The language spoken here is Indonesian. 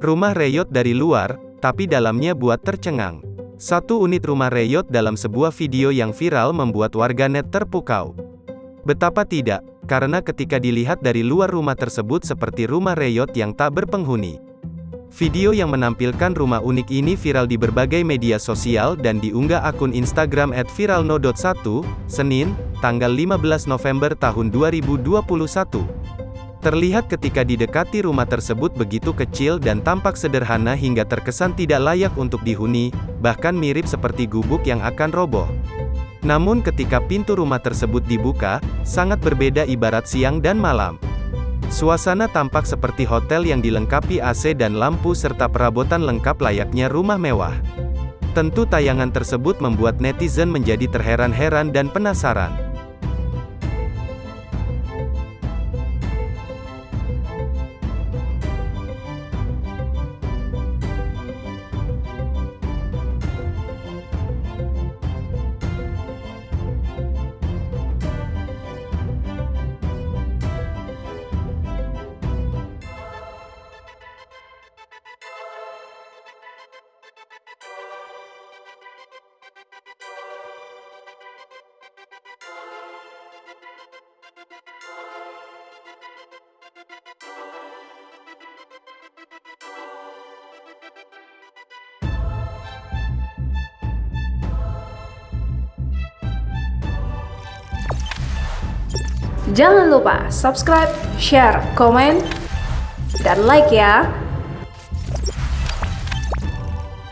Rumah reyot dari luar, tapi dalamnya buat tercengang. Satu unit rumah reyot dalam sebuah video yang viral membuat warganet terpukau. Betapa tidak, karena ketika dilihat dari luar rumah tersebut seperti rumah reyot yang tak berpenghuni. Video yang menampilkan rumah unik ini viral di berbagai media sosial dan diunggah akun Instagram @viralno.1, Senin, tanggal 15 November tahun 2021. Terlihat ketika didekati rumah tersebut begitu kecil dan tampak sederhana hingga terkesan tidak layak untuk dihuni, bahkan mirip seperti gubuk yang akan roboh. Namun ketika pintu rumah tersebut dibuka, sangat berbeda ibarat siang dan malam. Suasana tampak seperti hotel yang dilengkapi AC dan lampu serta perabotan lengkap layaknya rumah mewah. Tentu tayangan tersebut membuat netizen menjadi terheran-heran dan penasaran. Jangan lupa subscribe, share, komen, dan like ya.